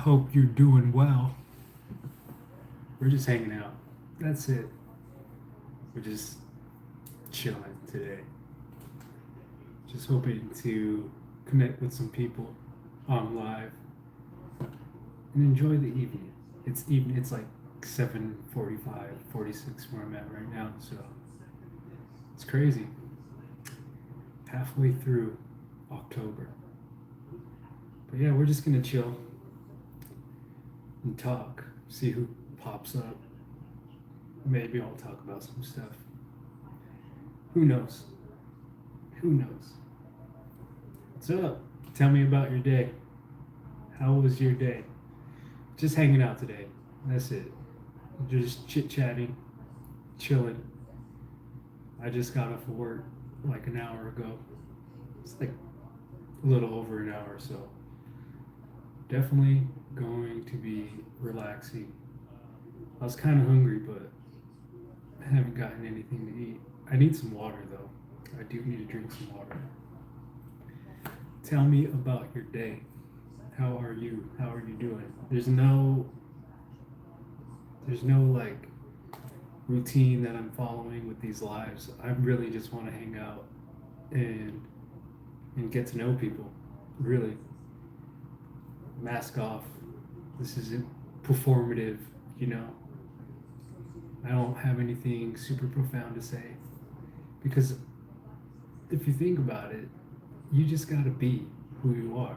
hope you're doing well. We're just hanging out. That's it. We're just chilling today. Just hoping to connect with some people on live and enjoy the evening. It's evening. It's like 7:45, 46 where I'm at right now. So it's crazy. Halfway through October. But yeah, we're just gonna chill and talk. See who pops up. Maybe I'll talk about some stuff. Who knows? Who knows? What's up? Tell me about your day. How was your day? Just hanging out today. That's it. Just chit chatting, chilling. I just got off of work like an hour ago. It's like a little over an hour, so definitely going to be relaxing. I was kind of hungry, but I haven't gotten anything to eat. I need some water though. I do need to drink some water. Tell me about your day. How are you? How are you doing? There's no like routine that I'm following with these lives. I really just want to hang out and get to know people. Really. Mask off. This isn't performative, you know. I don't have anything super profound to say because if you think about it, you just got to be who you are.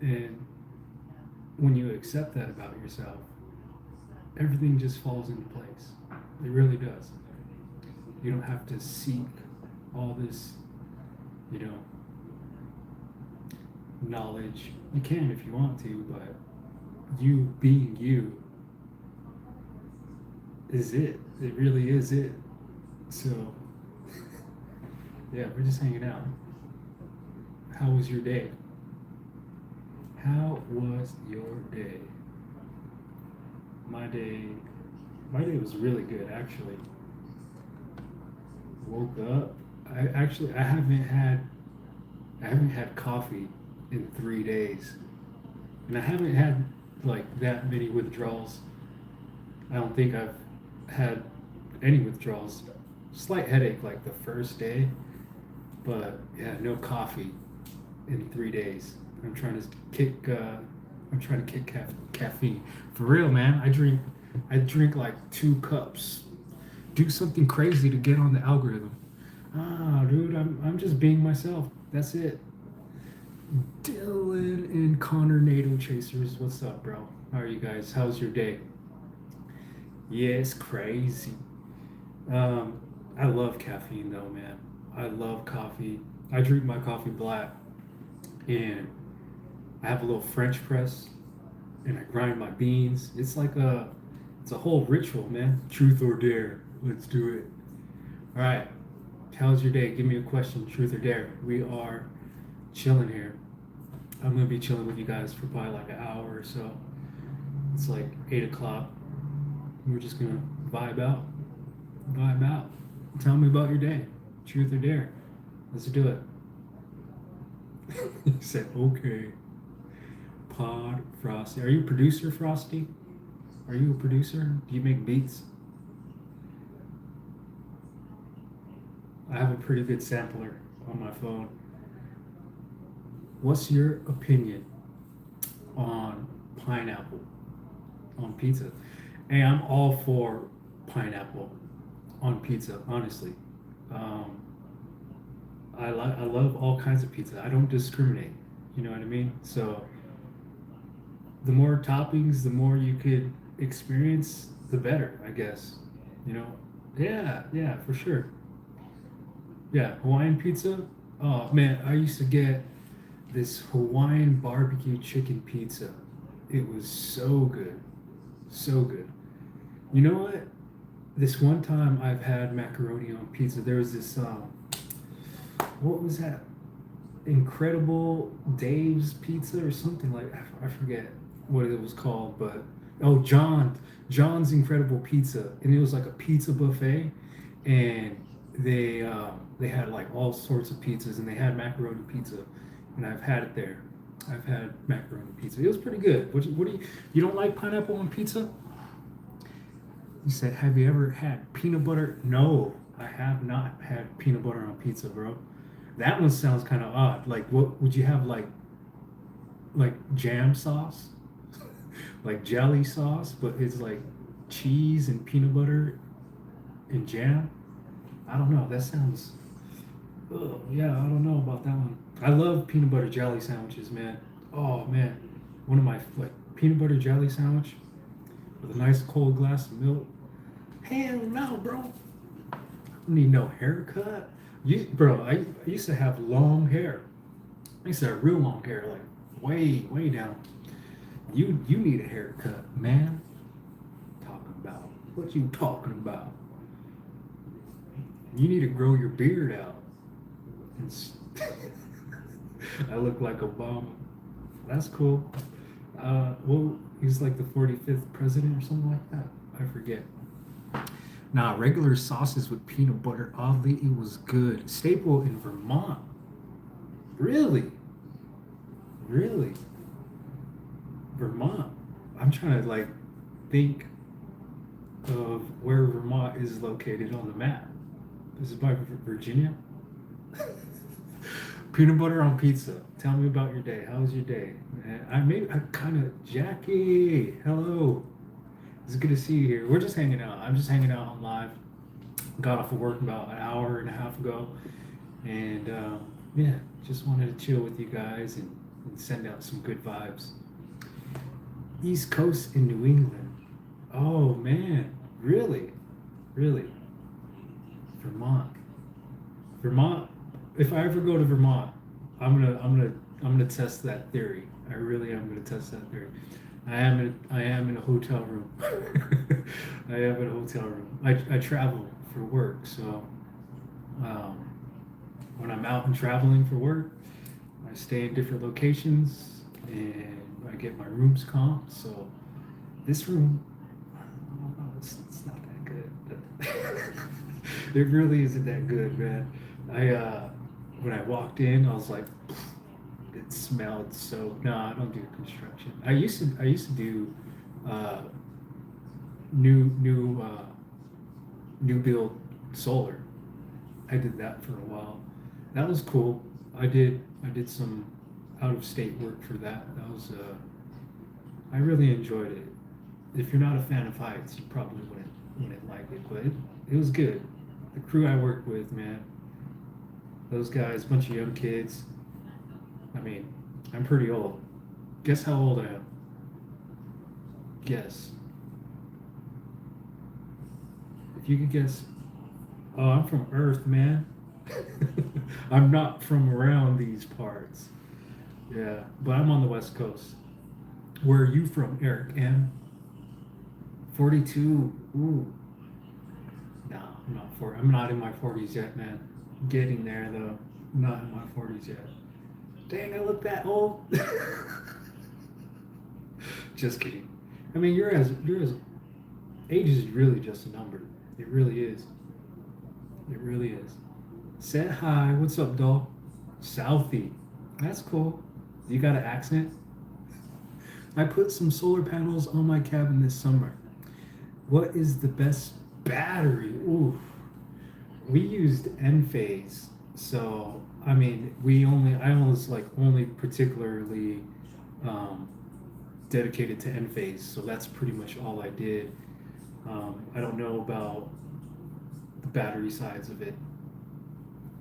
And when you accept that about yourself, everything just falls into place. It really does. You don't have to seek all this, you know, knowledge. You can if you want to, but you being you is it. It really is it. So, yeah, we're just hanging out. How was your day? How was your day? My day, my day was really good actually. Woke up. I haven't had coffee in 3 days, and I haven't had like that many withdrawals. I don't think I've had any withdrawals. Slight headache like the first day, but yeah, no coffee in 3 days. I'm trying to kick. I'm trying to kick caffeine for real, man. I drink like 2 cups. Do something crazy to get on the algorithm. Ah, dude, I'm just being myself. That's it. Dylan and Connor NATO Chasers, what's up, bro? How are you guys? How's your day? Yeah, it's crazy. Um, I love caffeine though, man. I love coffee. I drink my coffee black, and I have a little French press, and I grind my beans. It's a whole ritual, man. Truth or dare? Let's do it. All right. How's your day? Give me a question. Truth or dare? We are chilling here. I'm gonna be chilling with you guys for probably like an hour or so. It's like 8 o'clock. We're just gonna vibe out. Vibe out. Tell me about your day. Truth or dare? Let's do it. He said, okay. Pod Frosty. Are you a producer, Frosty? Are you a producer? Do you make beats? I have a pretty good sampler on my phone. What's your opinion on pineapple on pizza? Hey, I'm all for pineapple on pizza, honestly. Um, I love all kinds of pizza. I don't discriminate. You know what I mean? So the more toppings, the more you could experience, the better, I guess. You know? Yeah, yeah, for sure. Yeah, Hawaiian pizza. Oh man, I used to get this Hawaiian barbecue chicken pizza. It was so good. So good. You know what? This one time I've had macaroni on pizza. There was this what was that? Incredible Dave's Pizza or something like I forget what it was called, but oh John's Incredible Pizza, and it was like a pizza buffet, and they had like all sorts of pizzas, and they had macaroni pizza, and I've had it there. I've had macaroni pizza. It was pretty good. What do you don't like pineapple on pizza? You said, have you ever had peanut butter? No, I have not had peanut butter on pizza, bro. That one sounds kind of odd. Like, what would you have, like jam sauce, like jelly sauce, but it's like cheese and peanut butter and jam? I don't know. That sounds. Oh yeah, I don't know about that one. I love peanut butter jelly sandwiches, man. Oh man, one of my like peanut butter jelly sandwich with a nice cold glass of milk. Hell no, bro. I don't need no haircut. Bro, I used to have long hair. I used to have real long hair, like way down. You need a haircut, man. Talking about what you talking about? You need to grow your beard out. I look like Obama. That's cool. Well, he's like the 45th president or something like that. I forget. Nah, regular sauces with peanut butter. Oddly, it was good. Staple in Vermont. Really? Really? Vermont. I'm trying to like think of where Vermont is located on the map. Is it by Virginia? Peanut butter on pizza. Tell me about your day. How was your day? I kind of Jackie. Hello. It's good to see you here. We're just hanging out. I'm just hanging out on live. Got off of work about an hour and a half ago, and yeah, just wanted to chill with you guys and send out some good vibes. East Coast in New England. Oh man, really, really. Vermont. Vermont. If I ever go to Vermont, I'm gonna test that theory. I really am gonna test that theory. I am in a hotel room. I am in a hotel room. I travel for work, so um, when I'm out and traveling for work, I stay in different locations and I get my rooms comped. So this room, I don't know, it's not that good. It really isn't that good, man. I when I walked in, I was like, it smelled so. No, I don't do construction. I used to do uh, new build solar. I did that for a while. That was cool. I did some out of state work for that. That was I really enjoyed it. If you're not a fan of heights, you probably wouldn't like it, but it was good. The crew I worked with, man, those guys, bunch of young kids. I mean, I'm pretty old. Guess how old I am? Guess. If you could guess. Oh, I'm from Earth, man. I'm not from around these parts. Yeah, but I'm on the West Coast. Where are you from, Eric M? 42. Ooh. No, I'm not in my 40s yet, man. Getting there though. Not in my 40s yet. Dang, I look that old. Just kidding. I mean, you're as age is really just a number. It really is. It really is. Said hi. What's up, doll? Southie. That's cool. You got an accent? I put some solar panels on my cabin this summer. What is the best battery? Ooh, we used Enphase. So I mean, I was like only particularly um, dedicated to Enphase. So that's pretty much all I did. I don't know about the battery sides of it.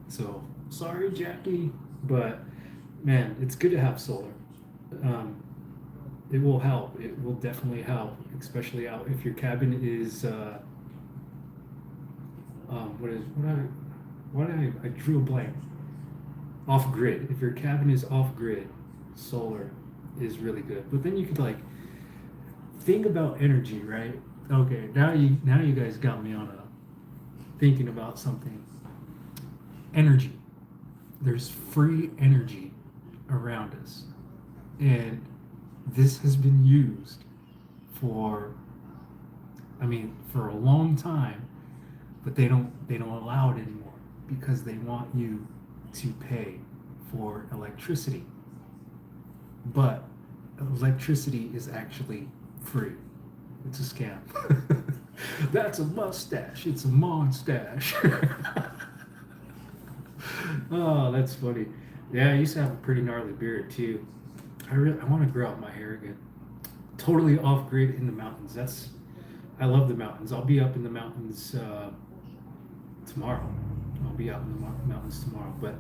So sorry, Jackie, but man, it's good to have solar. Um, it will help. It will definitely help, especially out if your cabin is I drew a blank. Off grid. If your cabin is off grid, solar is really good. But then you could like think about energy, right? Okay, now you guys got me on a thinking about something. Energy. There's free energy around us. And this has been used for for a long time, but they don't allow it anymore because they want you to pay for electricity. but electricity is actually free. It's a scam. That's a mustache. It's a monstache. Oh, that's funny. Yeah, I used to have a pretty gnarly beard too. I want to grow out my hair again. Totally off grid in the mountains. I love the mountains. I'll be up in the mountains tomorrow. I'll be out in the mountains tomorrow. But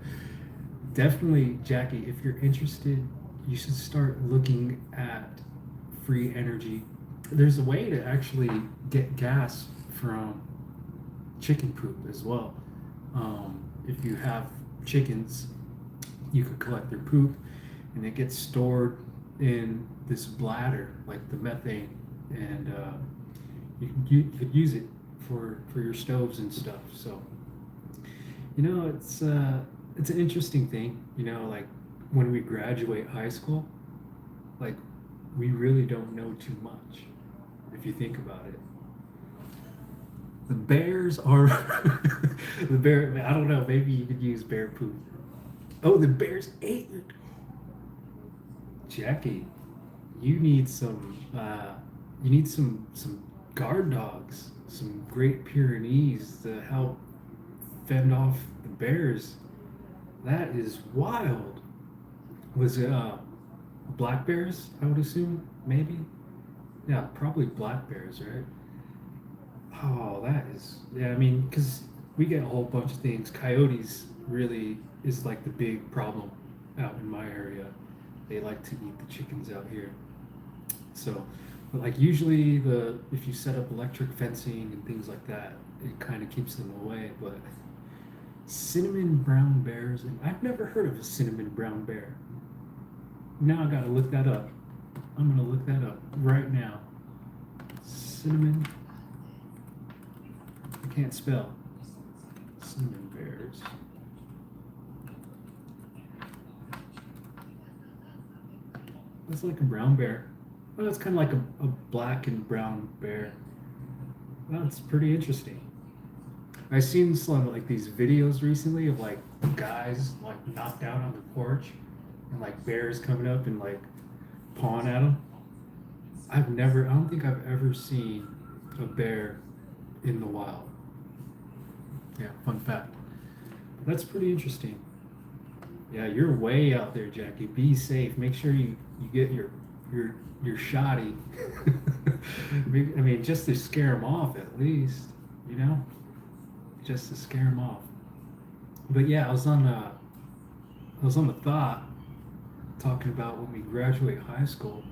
definitely, Jackie, if you're interested, you should start looking at free energy. There's a way to actually get gas from chicken poop as well. If you have chickens, you could collect their poop and it gets stored in this bladder, like the methane, and you could use it for your stoves and stuff. So it's an interesting thing. Like when we graduate high school, like we really don't know too much if you think about it. The bears are the bear. I don't know. Maybe you could use bear poop. Oh, the bears ate it. Jackie, you need some. You need some guard dogs, some Great Pyrenees to help fend off the bears. That is wild. Was it black bears? I would assume maybe. Yeah, probably black bears, right? Oh, that is, yeah, I mean, because we get a whole bunch of things. Coyotes really is like the big problem out in my area. They like to eat the chickens out here. So, but like usually if you set up electric fencing and things like that, it kind of keeps them away. But cinnamon brown bears, and I've never heard of a cinnamon brown bear. Now I gotta look that up. I'm gonna look that up right now. Cinnamon, I can't spell. Cinnamon bears. That's like a brown bear. Well, it's kind of like a black and brown bear. Well, it's pretty interesting. I've seen some like these videos recently of like guys like knocked out on the porch and like bears coming up and like pawing at them. I don't think I've ever seen a bear in the wild. Yeah, fun fact. That's pretty interesting. Yeah, you're way out there, Jackie. Be safe. Make sure you get your shotty. I mean, just to scare them off at least, you know, just to scare them off. But yeah, I was on the thought talking about when we graduate high school.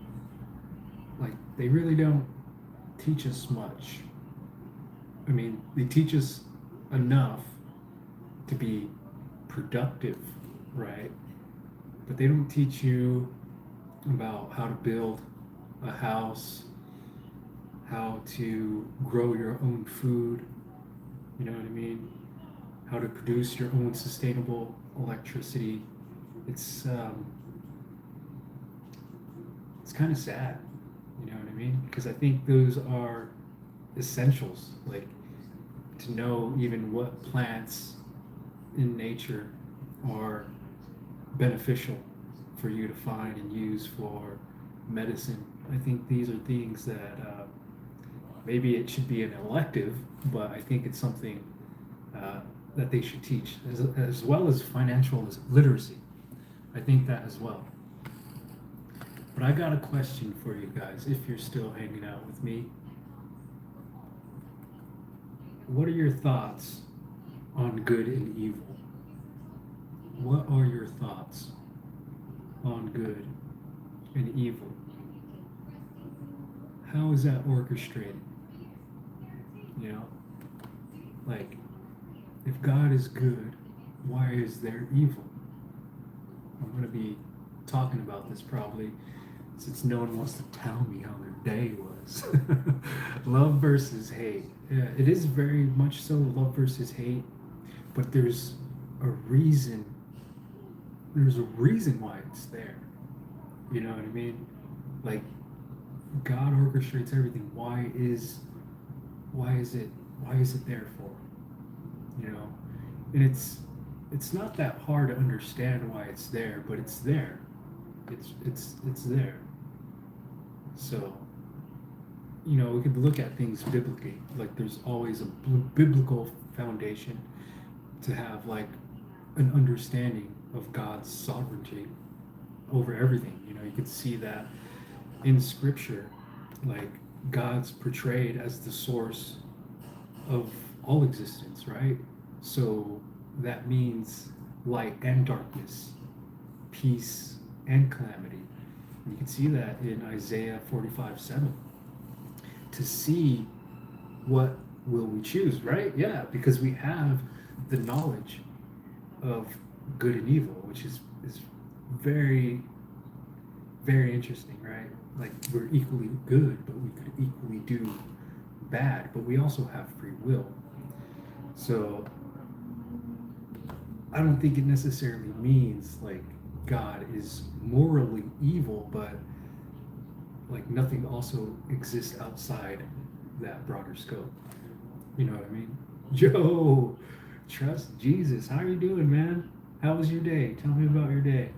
Like they really don't teach us much. I mean, they teach us enough to be productive, right? But they don't teach you about how to build a house, how to grow your own food, you know what I mean? How to produce your own sustainable electricity. It's um, it's kind of sad, you know what I mean? Because I think those are essentials, like to know even what plants in nature are beneficial for you to find and use for medicine. I think these are things that maybe it should be an elective, but I think it's something that they should teach, as well as financial literacy. I think that as well. But I got a question for you guys if you're still hanging out with me. What are your thoughts on good and evil? What are your thoughts on good and evil? How is that orchestrated? You know, like if God is good, why is there evil? I'm going to be talking about this probably since no one wants to tell me how their day was. Love versus hate. Yeah, it is very much so love versus hate, but there's a reason. There's a reason why it's there. You know what I mean? Like God orchestrates everything. Why is it there for? You know, and it's not that hard to understand why it's there, but it's there. It's there. So, we could look at things biblically. Like there's always a biblical foundation to have like an understanding of God's sovereignty over everything. You could see that in Scripture, like God's portrayed as the source of all existence, right? So that means light and darkness, peace and calamity. You can see that in Isaiah 45:7. To see what will we choose, right? Yeah, because we have the knowledge of good and evil, which is very, very interesting, right? Like we're equally good, but we could equally do bad, but we also have free will. So I don't think it necessarily means like God is morally evil, but like nothing also exists outside that broader scope. You know what I mean? Yo, trust Jesus. How are you doing, man? How was your day? Tell me about your day.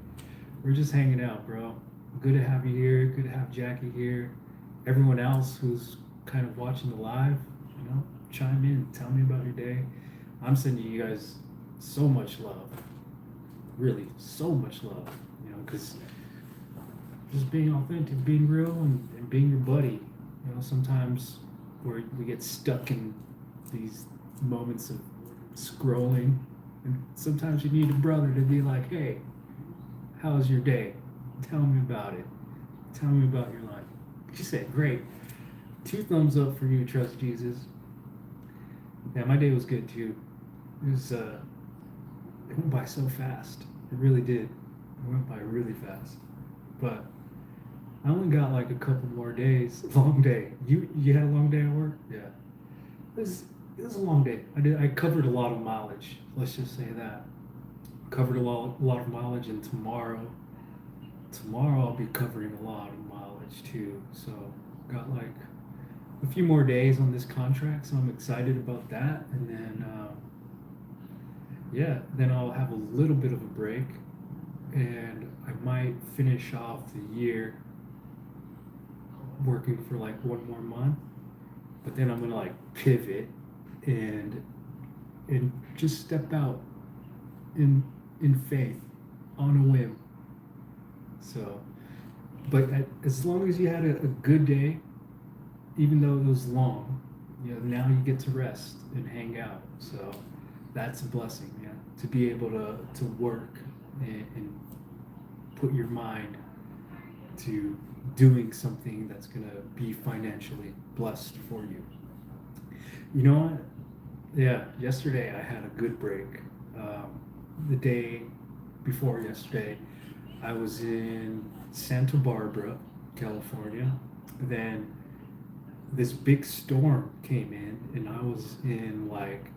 We're just hanging out, bro. Good to have you here. Good to have Jackie here. Everyone else who's kind of watching the live, chime in. Tell me about your day. I'm sending you guys so much love. Really, so much love. Because just being authentic, being real, and being your buddy. Sometimes we get stuck in these moments of scrolling, and sometimes you need a brother to be like, hey, how was your day? Tell me about it. Tell me about your life. She said, great. 2 thumbs up for you, Trust Jesus. Yeah, my day was good too. It went by so fast. It really did. It went by really fast. But I only got like a couple more days. Long day. You had a long day at work? Yeah. It was a long day. I covered a lot of mileage. Let's just say that. Covered a lot of mileage, and tomorrow I'll be covering a lot of mileage too. So got like a few more days on this contract, so I'm excited about that. And then then I'll have a little bit of a break, and I might finish off the year working for like 1 more month, but then I'm gonna like pivot and just step out in faith on a whim. So, but as long as you had a good day, even though it was long, now you get to rest and hang out. So that's a blessing, man. To be able to work and put your mind to doing something that's gonna be financially blessed for you. You know what? Yeah, yesterday I had a good break. The day before yesterday, I was in Santa Barbara, California. Then this big storm came in, and I was in like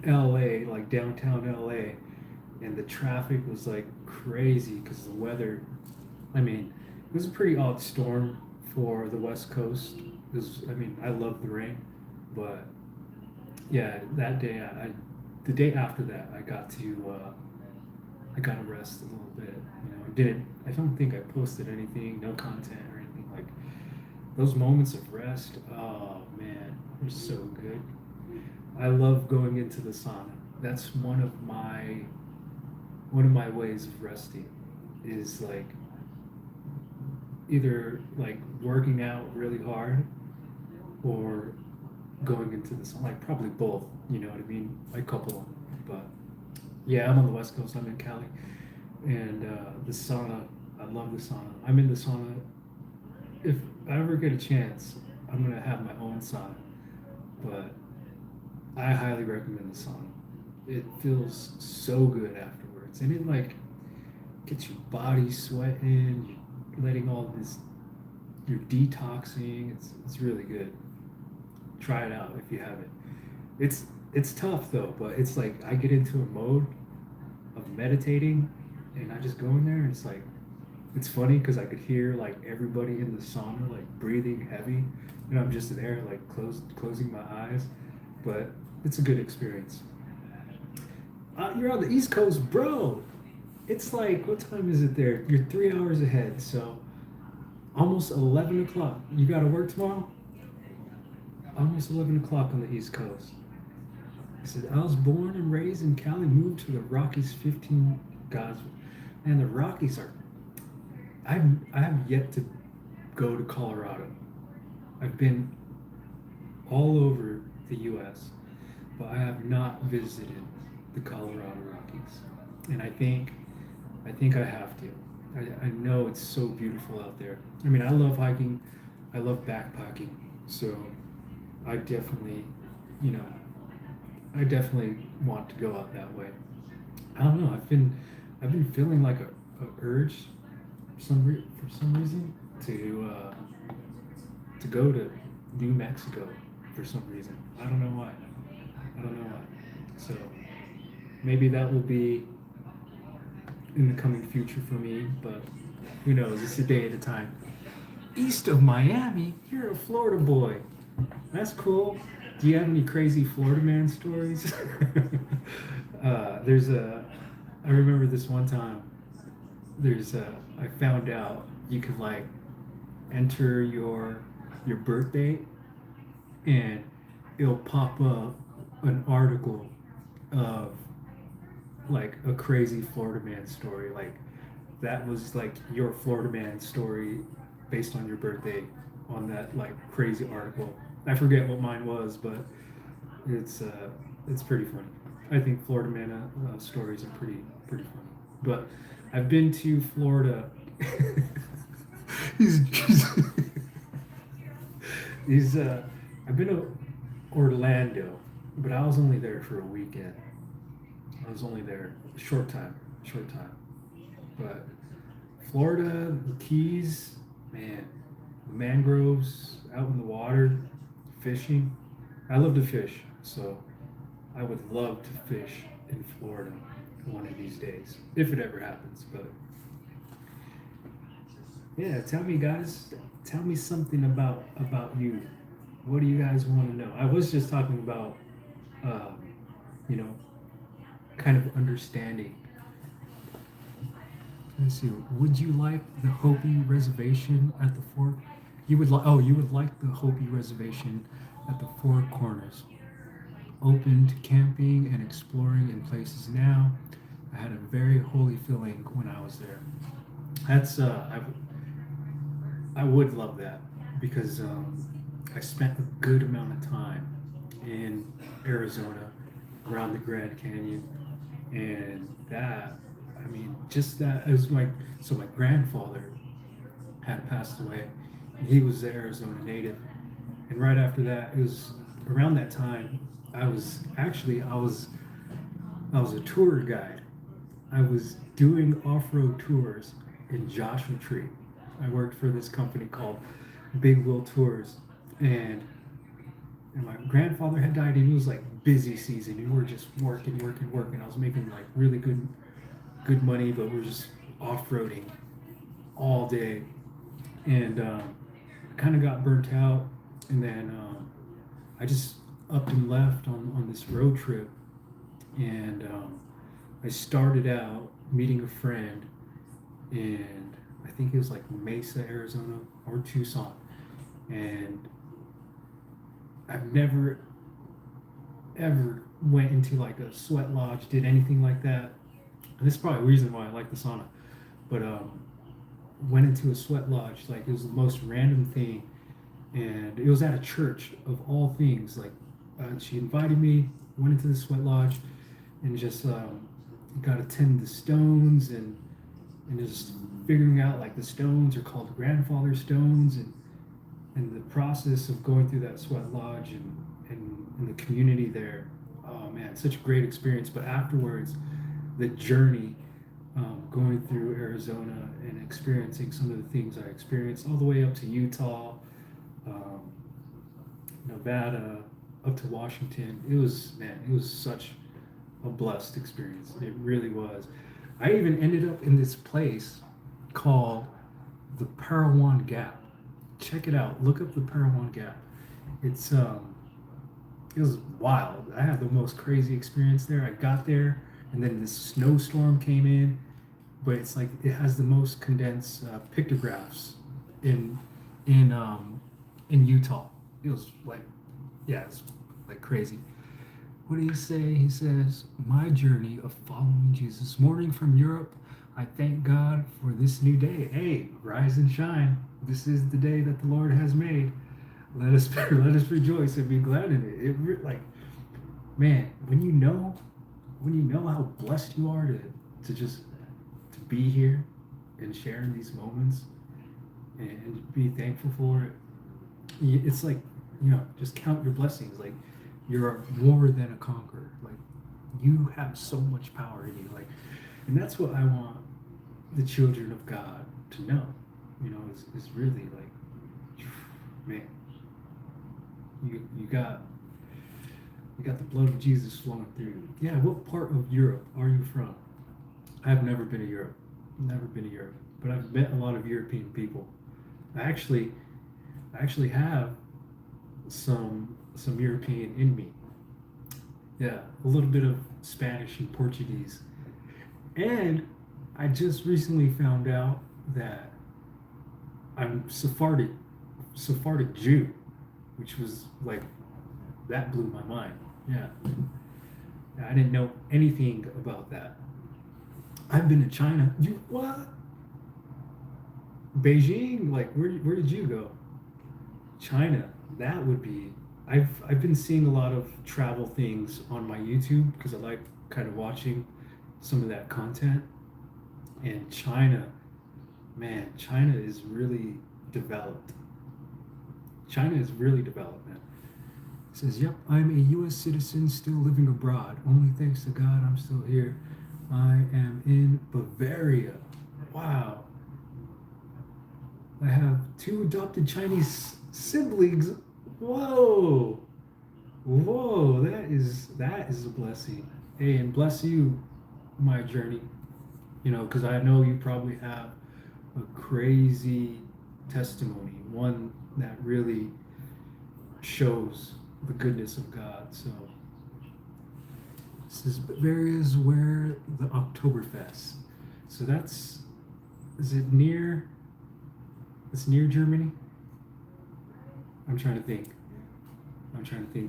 LA, like downtown LA, and the traffic was like crazy because the weather. It was a pretty odd storm for the West Coast. I love the rain, but yeah, that day, the day after that, I got to rest a little bit. I don't think I posted anything, no content or anything like those moments of rest. Oh man, they're so good. I love going into the sauna. That's one of my ways of resting is like either like working out really hard or going into the sauna, like probably both, you know what I mean? I couple them. But yeah, I'm on the West Coast, I'm in Cali. And the sauna, I love the sauna. I'm in the sauna. If I ever get a chance, I'm gonna have my own sauna. But I highly recommend the sauna. It feels so good afterwards. And it like gets your body sweating, you're letting all this, you're detoxing. It's really good. Try it out if you haven't. It's tough though, but it's like I get into a mode of meditating, and I just go in there, and it's like it's funny because I could hear like everybody in the sauna like breathing heavy, and I'm just there like closing my eyes, but it's a good experience. You're on the East Coast, bro. It's like, what time is it there? You're 3 hours ahead, so almost 11 o'clock. You got to work tomorrow? Almost 11 o'clock on the East Coast. I said, I was born and raised in Cali, moved to the Rockies 15 guys. And the Rockies are, I have yet to go to Colorado. I've been all over the U.S., but I have not visited the Colorado Rockies. And I think I have to. I know it's so beautiful out there. I mean, I love hiking, I love backpacking, so I definitely, you know, I definitely want to go out that way. I don't know. I've been feeling like a urge for some reason to go to New Mexico for some reason. I don't know why. I don't know why. So maybe that will be in the coming future for me, but who knows? It's a day at a time. East of Miami, you're a Florida boy. That's cool. Do you have any crazy Florida man stories? There's a. I remember this one time. There's a. I found out you could like enter your birth date, and it'll pop up an article of like a crazy Florida man story. Like that was like your Florida man story based on your birthday on that like crazy article. I forget what mine was, but it's pretty funny. I think Florida man stories are pretty funny. But I've been to Florida. he's he's I've been to Orlando, but I was only there for a weekend. I was only there a short time. But Florida, the Keys, man, mangroves out in the water, fishing. I love to fish, so I would love to fish in Florida one of these days, if it ever happens. But yeah, tell me, guys, tell me something about you. What do you guys want to know? I was just talking about, um, you know, kind of understanding. Let's see. Would you like the Hopi Reservation at the Four? You would like. Oh, you would like the Hopi Reservation at the Four Corners. Open to camping and exploring in places now. I had a very holy feeling when I was there. That's I would love that because I spent a good amount of time in Arizona around the Grand Canyon, and that I mean just that it was my grandfather had passed away. He was the Arizona native, and right after that, it was around that time I was a tour guide. I was doing off-road tours in Joshua Tree. I worked for this company called Big Wheel Tours, and my grandfather had died. And it was like busy season. We were just working, working, working. I was making like really good money, but we were just off-roading all day, and I kind of got burnt out. And then I just up and left on this road trip, and I started out meeting a friend in I think it was like Mesa, Arizona, or Tucson, and I've never ever went into like a sweat lodge, did anything like that. And this is probably a reason why I like the sauna, but went into a sweat lodge like it was the most random thing, and it was at a church of all things. Like she invited me, went into the sweat lodge, and just got to tend the stones and just figuring out like the stones are called grandfather stones, and the process of going through that sweat lodge and the community there. Oh man, such a great experience. But afterwards, the journey going through Arizona and experiencing some of the things I experienced all the way up to Utah, um, Nevada, up to Washington. It was such a blessed experience. It really was. I even ended up in this place called the Parowan Gap. Check it out. Look up the Parowan Gap. It's it was wild. I had the most crazy experience there. I got there, and then this snowstorm came in, but it's like it has the most condensed pictographs in in um, in Utah. It was like, yeah, it's like crazy. What did he say? He says, "My journey of following Jesus, morning from Europe. I thank God for this new day. Hey, rise and shine. This is the day that the Lord has made. Let us let us rejoice and be glad in it." Like, man, when you know how blessed you are to just to be here and sharing these moments and be thankful for it. It's like, just count your blessings. Like, you're more than a conqueror. Like, you have so much power in you. Like, and that's what I want the children of God to know. Is really like, man, you got the blood of Jesus flowing through you. Yeah, what part of Europe are you from? I've never been to Europe. Never been to Europe, but I've met a lot of European people. I actually, I actually have some European in me. Yeah, a little bit of Spanish and Portuguese. And I just recently found out that I'm Sephardic Jew, which was like, that blew my mind. Yeah, I didn't know anything about that. I've been to China. You what? Beijing? Like, where did you go? China. That would be. I've been seeing a lot of travel things on my YouTube because I like kind of watching some of that content. And China, man, China is really developed. China is really developed, man. It says, "Yep, I'm a U.S. citizen still living abroad. Only thanks to God I'm still here. I am in Bavaria. Wow. I have two adopted Chinese siblings. Whoa. Whoa, that is a blessing. Hey, and bless you, my journey. Because I know you probably have a crazy testimony, one that really shows the goodness of God. So this is Bavaria is where the Oktoberfest. So is it near? It's near Germany. I'm trying to think.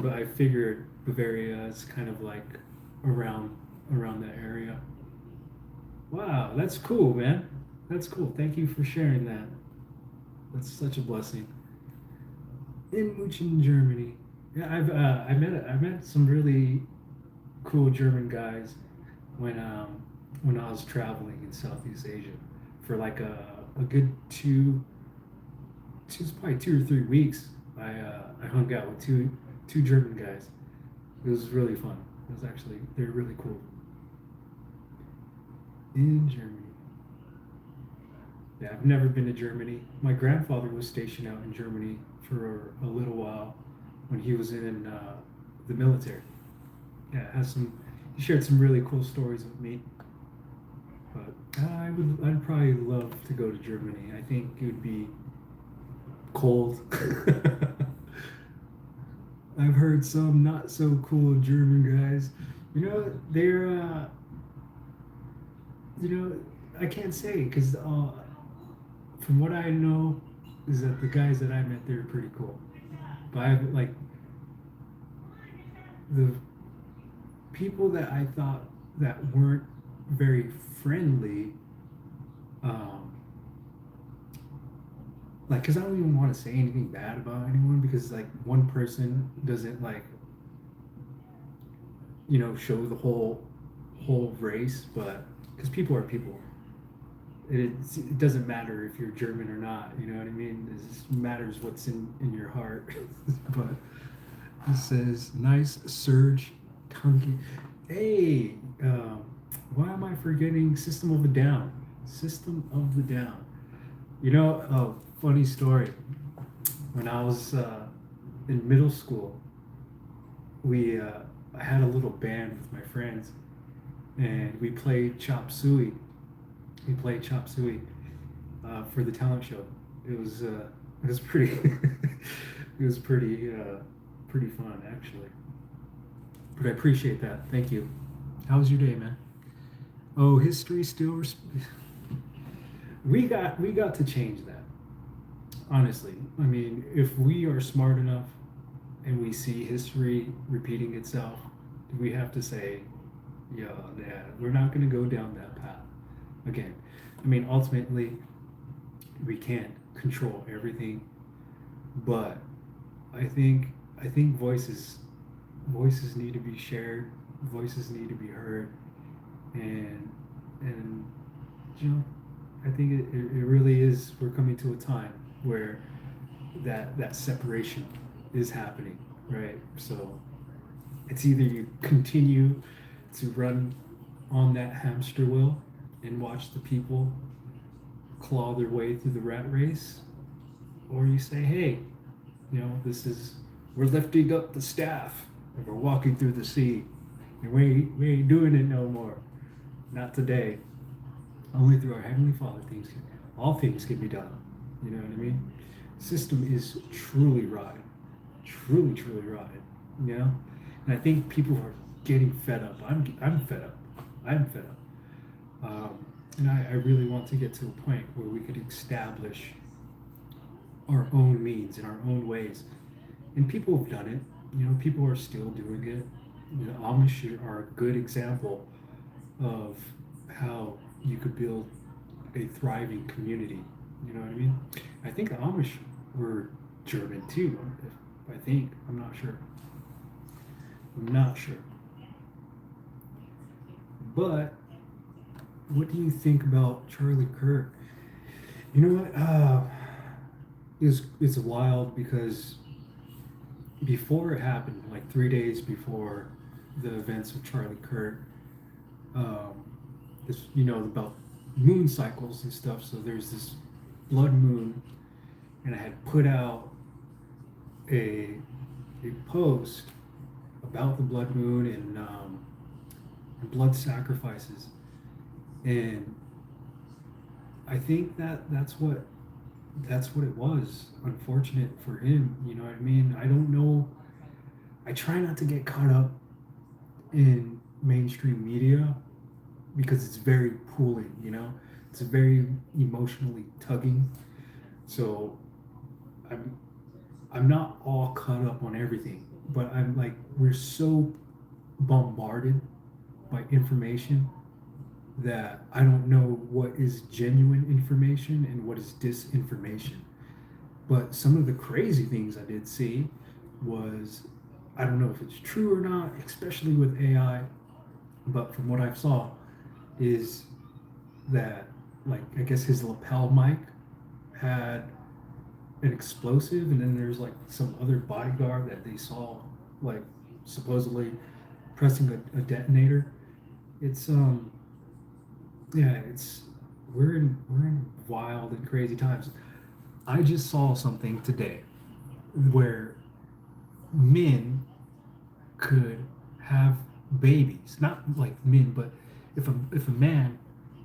But I figured Bavaria is kind of like around that area. Wow, that's cool, man. That's cool. Thank you for sharing that. That's such a blessing. In München, Germany. Yeah, I met some really cool German guys when I was traveling in Southeast Asia for like a good probably 2 or 3 weeks. I hung out with two German guys. It was really fun. They're really cool. In Germany. Yeah, I've never been to Germany. My grandfather was stationed out in Germany for a little while when he was in the military. Yeah, he shared some really cool stories with me. But I'd probably love to go to Germany. I think it would be cold. I've heard some not so cool German guys. They're I can't say because from what I know is that the guys that I met, they're pretty cool. But I've like the people that I thought that weren't very friendly, um, like, because I don't even want to say anything bad about anyone because like one person doesn't like show the whole race, but because people are people. It doesn't matter if you're German or not, you know what I mean? It just matters what's in your heart. But it says, nice Serge Tanki. Hey, why am I forgetting System of a Down? System of the Down. Funny story. When I was in middle school, I had a little band with my friends, and we played chop suey. For the talent show. It was pretty it was pretty fun actually. But I appreciate that. Thank you. How was your day, man? Oh, history still we got to change that. Honestly, I mean, if we are smart enough and we see history repeating itself, we have to say, yeah, yeah, we're not going to go down that path again. I mean, ultimately, we can't control everything, but I think I think voices need to be shared, voices need to be heard, and and you know, I think it really is. We're coming to a time where that separation is happening, right? So it's either you continue to run on that hamster wheel and watch the people claw their way through the rat race, or you say, hey, this is we're lifting up the staff and we're walking through the sea, and we ain't doing it no more. Not today. Only through our heavenly Father all things can be done. You know what I mean? System is truly rotten, truly rotten. You know, and I think people are getting fed up. I'm fed up. I'm fed up. And I really want to get to a point where we could establish our own means in our own ways. And people have done it. People are still doing it. The Amish are a good example of how you could build a thriving community. You know what I mean? I think the Amish were German too. I think. I'm not sure. I'm not sure. But what do you think about Charlie Kirk? You know what? It's wild because before it happened, like 3 days before the events of Charlie Kirk, this about moon cycles and stuff. So there's this blood moon, and I had put out a post about the blood moon and blood sacrifices, and I think that's what it was. Unfortunate for him, you know what I mean? I don't know. I try not to get caught up in mainstream media because it's very pulling, it's very emotionally tugging. So I'm not all caught up on everything, but I'm like, we're so bombarded by information that I don't know what is genuine information and what is disinformation. But some of the crazy things I did see was, I don't know if it's true or not, especially with AI, but from what I saw is that, like, I guess his lapel mic had an explosive, and then there's like some other bodyguard that they saw, like, supposedly pressing a detonator. It's yeah, it's we're in wild and crazy times. I just saw something today where men could have babies, not like men, but if a man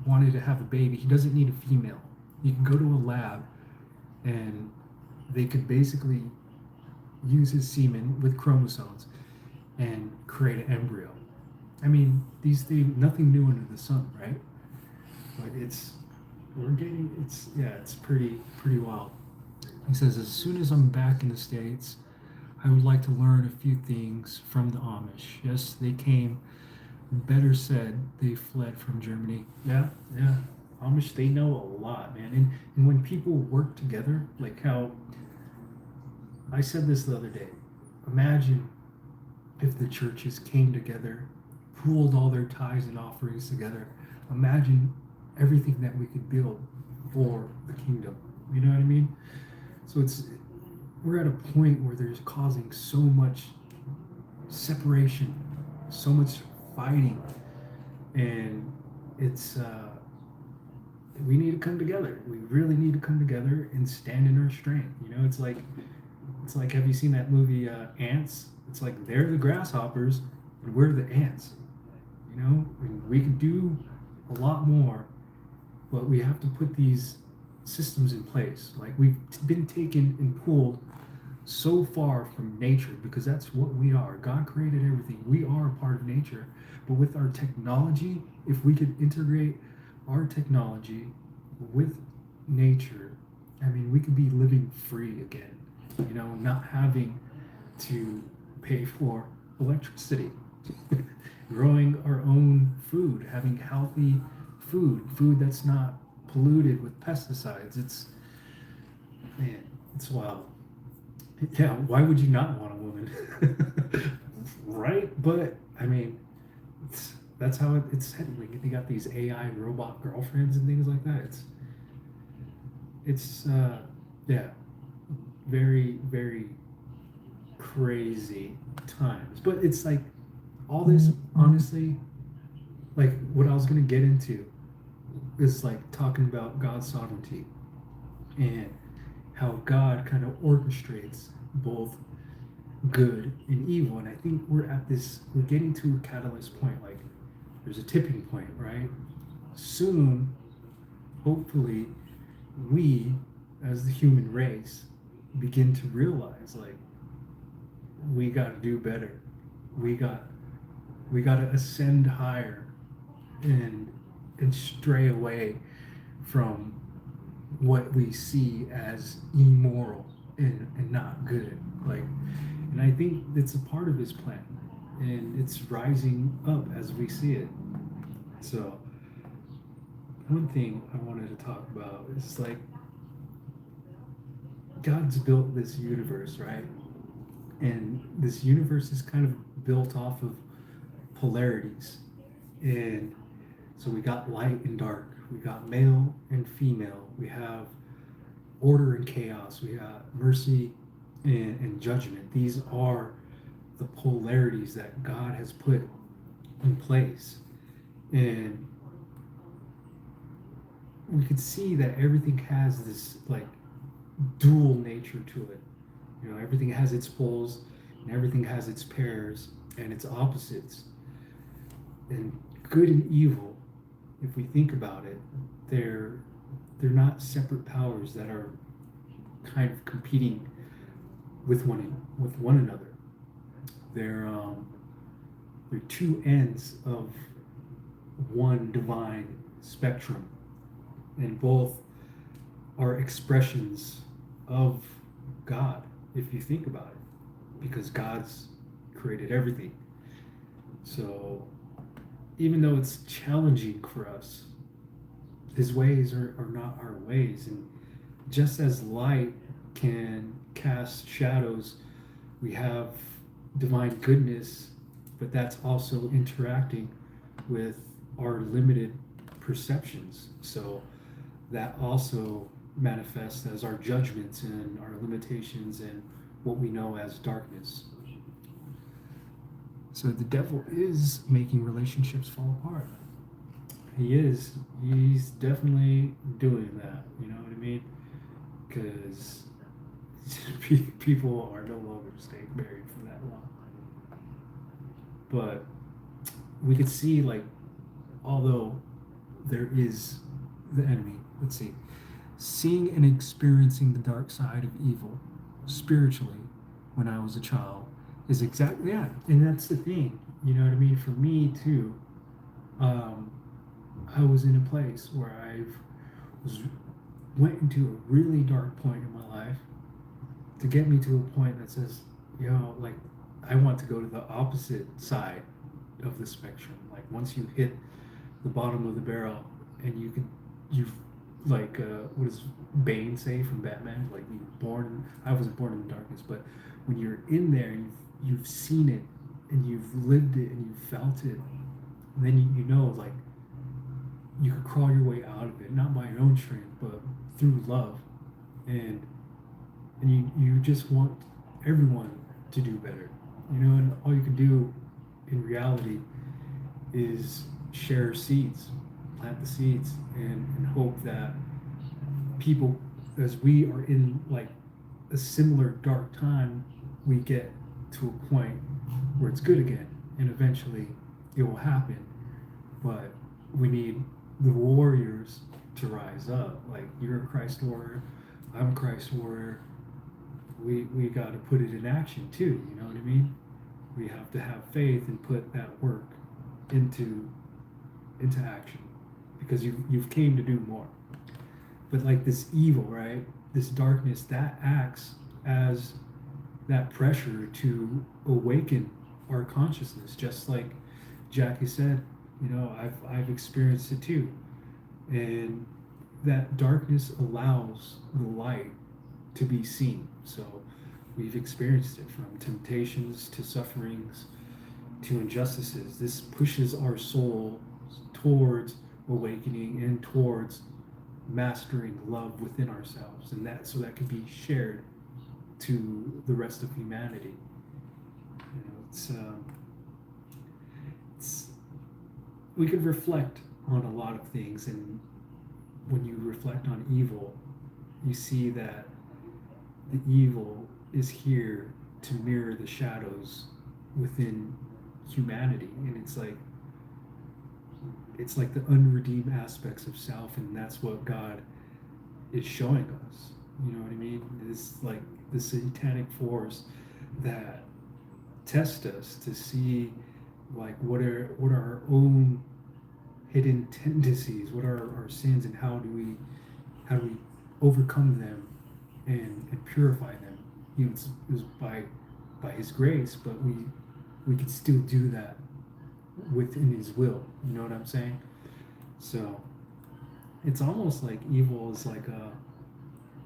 wanted to have a baby, he doesn't need a female. You can go to a lab and they could basically use his semen with chromosomes and create an embryo. I mean, these things, nothing new under the sun, right? But it's pretty wild. He says, as soon as I'm back in the States, I would like to learn a few things from the Amish. Yes, they came. Better said, they fled from Germany. Yeah, yeah. Amish, they know a lot, man. And when people work together, like how I said this the other day, imagine if the churches came together, pooled all their tithes and offerings together. Imagine everything that we could build for the kingdom. You know what I mean? So we're at a point where there's causing so much separation, so much fighting, and it's we need to come together. We really need to come together and stand in our strength. It's like have you seen that movie Ants? It's like they're the grasshoppers and we're the ants. And we can do a lot more, but we have to put these systems in place. Like, we've been taken and pulled so far from nature because that's what we are. God created everything. We are a part of nature. But with our technology, if we could integrate our technology with nature, I mean, we could be living free again, not having to pay for electricity, growing our own food, having healthy food that's not polluted with pesticides. Man, it's wild. Yeah, why would you not want a woman? Right? But I mean, that's how it's heading. Like, they got these AI robot girlfriends and things like that. It's yeah, very, very crazy times. But it's like all this, honestly, like what I was gonna get into is like talking about God's sovereignty and how God kind of orchestrates both good and evil. And I think we're getting to a catalyst point. Like, there's a tipping point, right? Soon, hopefully, we as the human race begin to realize, like, we got to do better. We got we got to ascend higher and stray away from what we see as immoral and not good. Like, and I think it's a part of his plan, and it's rising up as we see it. So one thing I wanted to talk about is like, God's built this universe, right? And this universe is kind of built off of polarities. And so we got light and dark, we got male and female, we have order and chaos, we got mercy and judgment. These are the polarities that God has put in place. And we could see that everything has this like dual nature to it. Everything has its poles and everything has its pairs and its opposites. And good and evil, if we think about it, they're not separate powers that are kind of competing with one another. They're two ends of one divine spectrum, and both are expressions of God, if you think about it, because God's created everything. So even though it's challenging for us, his ways are not our ways. And just as light can cast shadows, we have divine goodness, but that's also interacting with our limited perceptions. So that also manifests as our judgments and our limitations and what we know as darkness. So the devil is making relationships fall apart. He is. He's definitely doing that. You know what I mean? Because people are no longer staying married for that long. But we could see, like, although there is the enemy, let's see, seeing and experiencing the dark side of evil spiritually when I was a child is exactly that. And that's the thing. You know what I mean? For me, too, I was in a place where went into a really dark point in my life to get me to a point that says, like, I want to go to the opposite side of the spectrum. Like, once you hit the bottom of the barrel and you've like, what does Bane say from Batman? Like, I wasn't born in the darkness, but when you're in there and you've seen it and you've lived it and you've felt it, and then like, you could crawl your way out of it, not by your own strength, but through love. And you just want everyone to do better, and all you can do in reality is share seeds, plant the seeds, and hope that people, as we are in like a similar dark time, we get to a point where it's good again, and eventually it will happen. But we need the warriors to rise up. Like, you're a Christ warrior, I'm a Christ warrior. We got to put it in action too. You know what I mean? We have to have faith and put that work into action, because you've came to do more. But like this evil, right? This darkness that acts as that pressure to awaken our consciousness, just like Jackie said. I've experienced it too, and that darkness allows the light to be seen. So we've experienced it, from temptations to sufferings to injustices. This pushes our soul towards awakening and towards mastering love within ourselves, and that so that can be shared to the rest of humanity. It's we could reflect on a lot of things, and when you reflect on evil, you see that the evil is here to mirror the shadows within humanity, and it's like the unredeemed aspects of self, and that's what God is showing us. You know what I mean? It's like the satanic force that test us to see like what are our own hidden tendencies, what are our sins, and how do we overcome them and purify them. It was by His grace, but we can still do that within His will. You know what I'm saying? So it's almost like evil is like a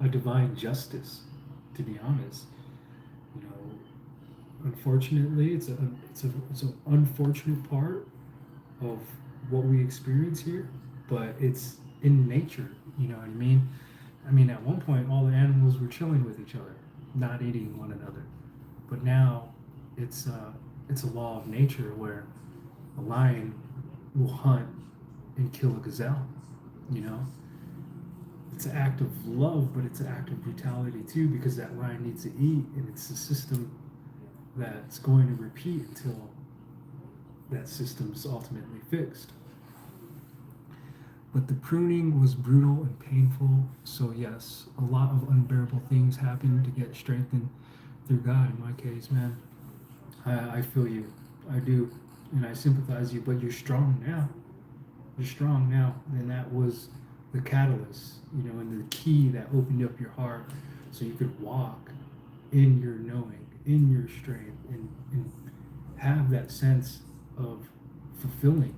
divine justice, to be honest. You know, unfortunately, it's an unfortunate part of what we experience here, but it's in nature. You know what I mean? I mean, at one point, all the animals were chilling with each other, not eating one another. But now, it's a law of nature where a lion will hunt and kill a gazelle. You know, it's an act of love, but it's an act of brutality too, because that lion needs to eat, and it's a system that's going to repeat until that system's ultimately fixed. But the pruning was brutal and painful, so yes, a lot of unbearable things happened to get strengthened through God. In my case, man, I feel you, I do, and I sympathize you. But you're strong now. You're strong now, and that was the catalyst, and the key that opened up your heart, so you could walk in your knowing, in your strength, and have that sense of fulfilling,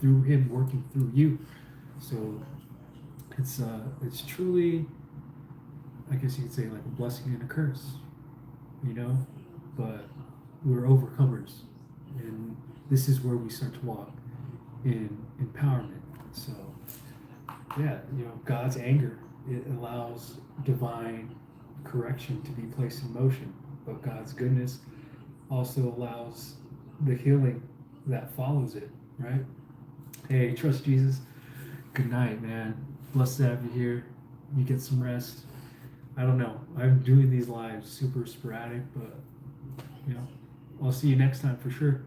through Him working through you. So it's truly, I guess you could say, like a blessing and a curse, but we're overcomers, and this is where we start to walk in empowerment. So yeah, God's anger, it allows divine correction to be placed in motion, but God's goodness also allows the healing that follows it, right? Hey, trust Jesus. Good night, man. Blessed to have you here. You get some rest. I don't know. I'm doing these lives super sporadic, but I'll see you next time for sure.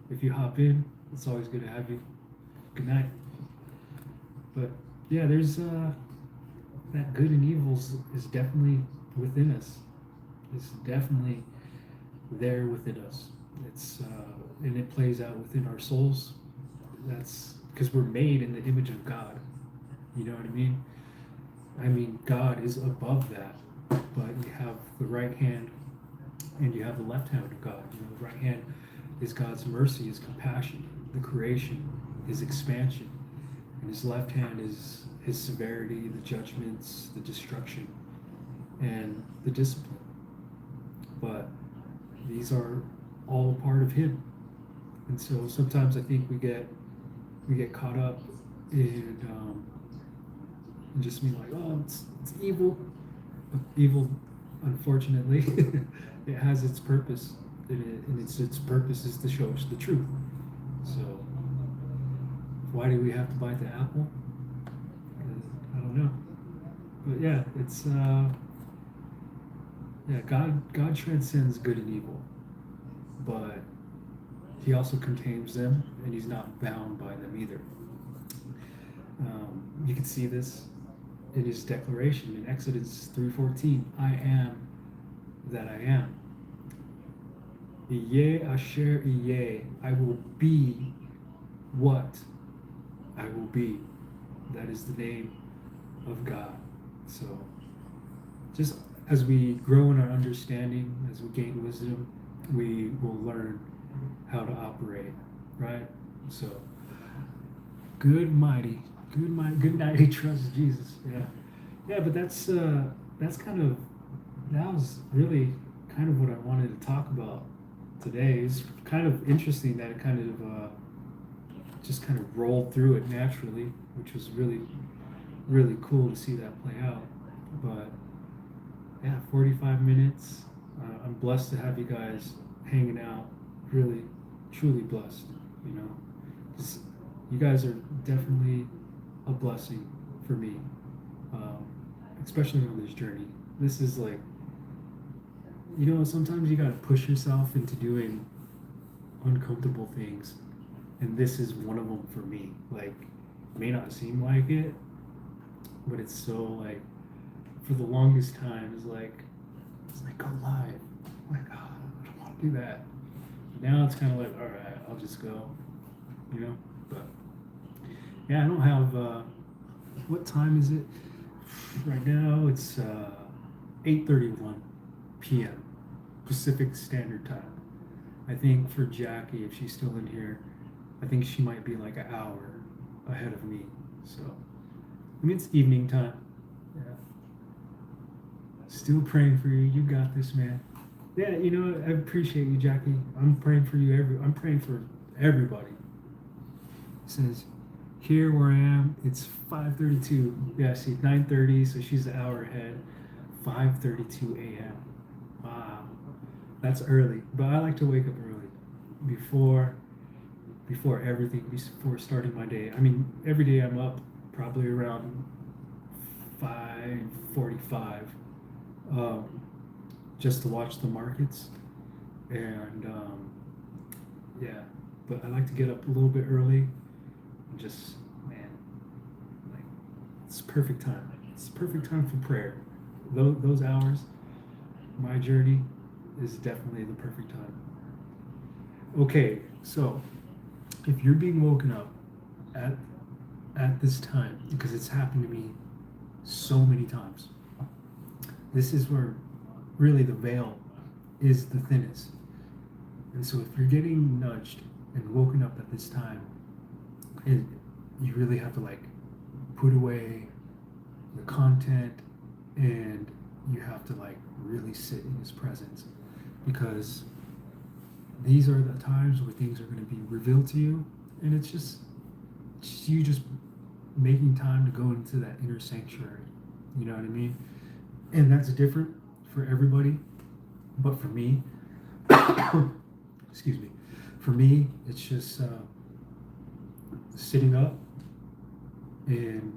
If you hop in, it's always good to have you. Good night. But yeah, there's that good and evil is definitely within us. It's definitely there within us. It's and it plays out within our souls. That's because we're made in the image of God. You know what I mean? I mean, God is above that, but you have the right hand and you have the left hand of God. The right hand is God's mercy, His compassion, the creation, His expansion, and His left hand is His severity, the judgments, the destruction, and the discipline. But these are all a part of Him, and so sometimes I think we get caught up in just being like, oh, it's evil. But evil, unfortunately, it has its purpose, and its purpose is to show us the truth. So why do we have to bite the apple? I don't know. But yeah, it's God transcends good and evil, but He also contains them, and He's not bound by them either. You can see this in His declaration in Exodus 3:14. I am that I am. Yeh asher yeh. I will be what I will be. That is the name of God. So just as we grow in our understanding, as we gain wisdom, we will learn how to operate, right? So good mighty trust Jesus. Yeah, yeah. But that's kind of that was really kind of what I wanted to talk about today. It's kind of interesting that it kind of just kind of rolled through it naturally, which was really cool to see that play out. But yeah, 45 minutes. I'm blessed to have you guys hanging out. Really, truly blessed. You know, 'cause you guys are definitely a blessing for me, um, especially on this journey. This is like, sometimes you got to push yourself into doing uncomfortable things, and this is one of them for me. Like, it may not seem like it, but it's so like, for the longest time, it's like go live. I'm like, oh, I don't want to do that. Now it's kind of like, all right, I'll just go, you know. But yeah, I don't have. What time is it right now? It's 8:31 p.m. Pacific Standard Time. I think for Jackie, if she's still in here, I think she might be like an hour ahead of me. So, I mean, it's evening time. Yeah. Still praying for you. You got this, man. Yeah, I appreciate you, Jackie. I'm praying for you. I'm praying for everybody. It says, here where I am, it's 5:32. Yeah, see, 9:30, so she's an hour ahead. 5:32 a.m. Wow, that's early. But I like to wake up early, before everything, before starting my day. I mean, every day I'm up probably around 5:45, just to watch the markets, and yeah. But I like to get up a little bit early, and just, man, like, it's perfect time. It's perfect time for prayer. Those hours, my journey, is definitely the perfect time. Okay, so if you're being woken up at this time, because it's happened to me so many times, this is where really the veil is the thinnest. And so if you're getting nudged and woken up at this time, you really have to like put away the content, and you have to like really sit in his presence, because these are the times where things are going to be revealed to you, and it's just you just making time to go into that inner sanctuary. You know what I mean? And that's different for everybody, but for me, excuse me, for me, it's just sitting up and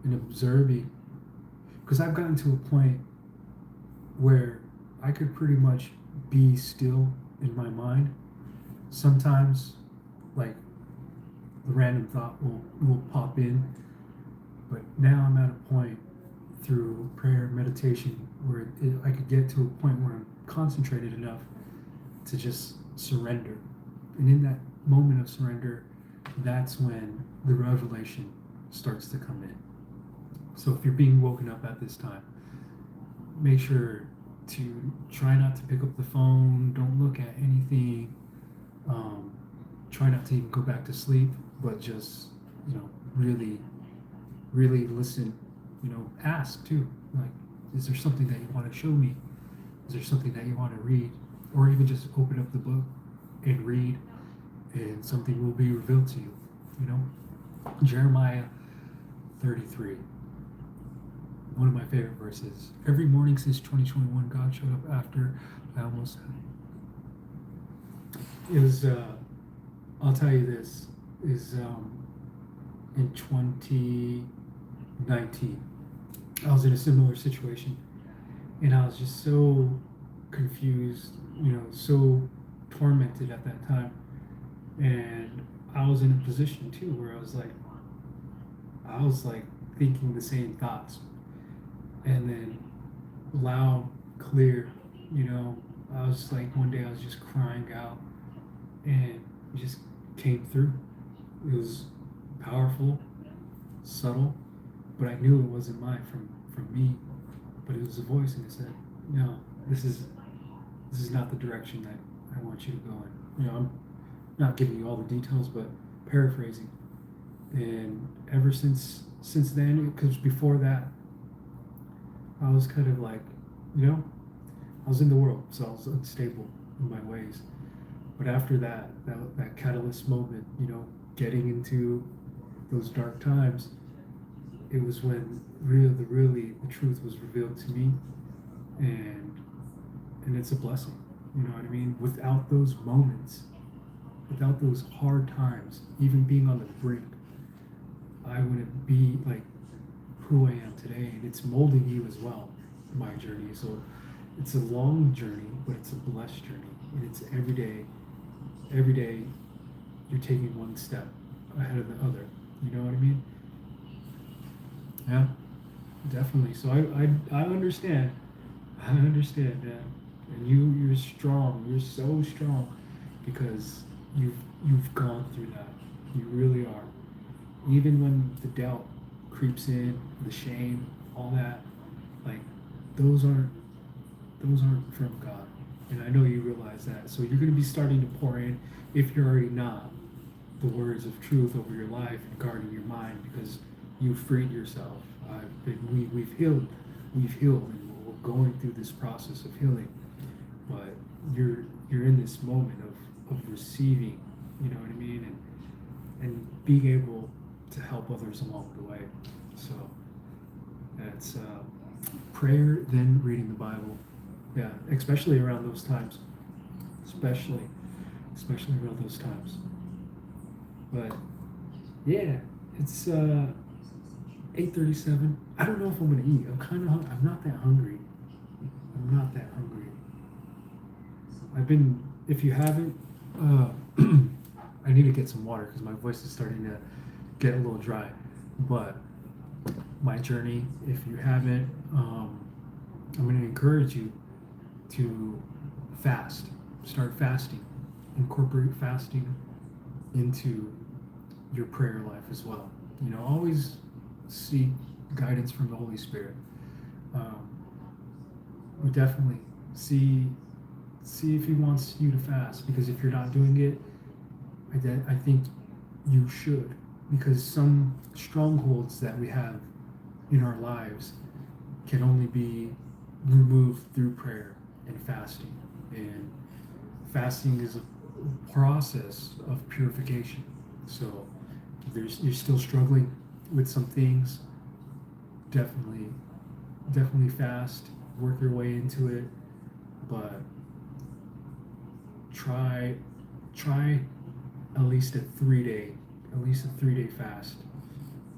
observing, because I've gotten to a point where I could pretty much be still in my mind. Sometimes, like, the random thought will pop in, but now I'm at a point through prayer, meditation, where I could get to a point where I'm concentrated enough to just surrender. And in that moment of surrender, that's when the revelation starts to come in. So if you're being woken up at this time, make sure to try not to pick up the phone, don't look at anything, try not to even go back to sleep, but just, really, really listen, ask too, like, is there something that you want to show me? Is there something that you want to read? Or even just open up the book and read, and something will be revealed to you, Jeremiah 33. One of my favorite verses. Every morning since 2021, God showed up after I almost. It was. I'll tell you this is in 2019. I was in a similar situation, and I was just so confused, so tormented at that time, and I was in a position too where I was like thinking the same thoughts, and then loud, clear, I was like, one day I was just crying out, and it just came through. It was powerful, subtle, but I knew it wasn't mine from me, but it was a voice, and it said, "No, this is not the direction that I want you to go in." I'm not giving you all the details, but paraphrasing. And ever since then, because before that, I was kind of like, I was in the world, so I was unstable in my ways. But after that catalyst moment, getting into those dark times, it was when really the truth was revealed to me, and it's a blessing. You know what I mean? Without those moments, without those hard times, even being on the brink, I wouldn't be like who I am today, and it's molding you as well, my journey. So it's a long journey, but it's a blessed journey, and it's every day you're taking one step ahead of the other. You know what I mean? Yeah, definitely. So I understand. I understand, man. And you're strong. You're so strong because you've gone through that. You really are. Even when the doubt creeps in, the shame, all that, like those aren't from God. And I know you realize that. So you're going to be starting to pour in, if you're already not, the words of truth over your life and guarding your mind, because you've freed yourself. We've healed, and we're going through this process of healing. But you're in this moment of receiving, you know what I mean, and being able to help others along the way. So that's prayer, then reading the Bible. Yeah, especially around those times. Especially around those times. But yeah, it's 8:37. I don't know if I'm gonna eat. I'm not that hungry. I'm not that hungry. If you haven't, I need to get some water because my voice is starting to get a little dry. But my journey, if you haven't, I'm going to encourage you to fast. Start fasting. Incorporate fasting into your prayer life as well. Always seek guidance from the Holy Spirit. We definitely see if He wants you to fast, because if you're not doing it, I think you should, because some strongholds that we have in our lives can only be removed through prayer and fasting. And fasting is a process of purification. So if you're still struggling with some things, definitely fast, work your way into it, but try at least a 3-day fast.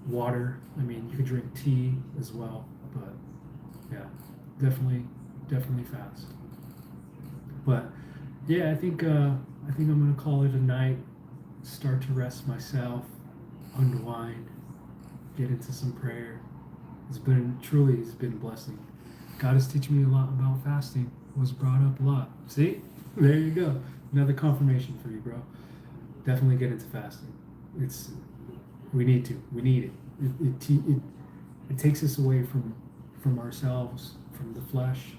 Water, you could drink tea as well, but yeah, definitely fast. But yeah, I think I'm gonna call it a night. Start to rest myself, unwind, get into some prayer. It's been a blessing. God is teaching me a lot about fasting. Was brought up a lot. See, there you go, another confirmation for you, bro. Definitely get into fasting. We need it. It takes us away from ourselves, from the flesh.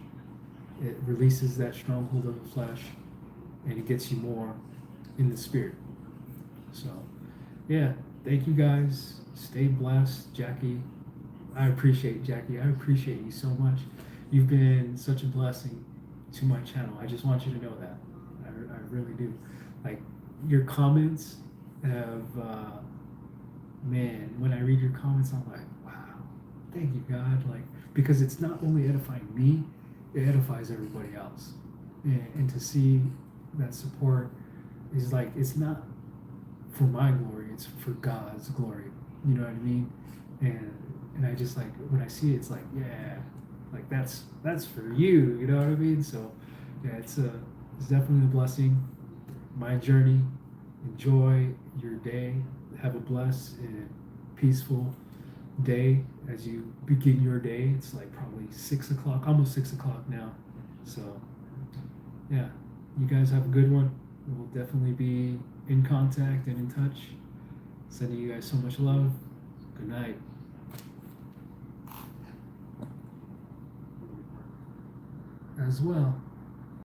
It releases that stronghold of the flesh, and it gets you more in the spirit. So yeah, thank you guys. Stay blessed. Jackie, I appreciate you so much. You've been such a blessing to my channel. I just want you to know that. I really do. Like, your comments have, man, when I read your comments, I'm like, wow, thank you, God. Like, because it's not only edifying me, it edifies everybody else. And to see that support is like, it's not for my glory, it's for God's glory. You know what I mean? And I just, like, when I see it, it's like, yeah, like that's for you. You know what I mean? So yeah, it's definitely a blessing. My journey. Enjoy your day. Have a blessed and peaceful day as you begin your day. It's like probably 6 o'clock, almost 6 o'clock now. So yeah, you guys have a good one. We'll definitely be in contact and in touch. Sending you guys so much love. Good night. as well.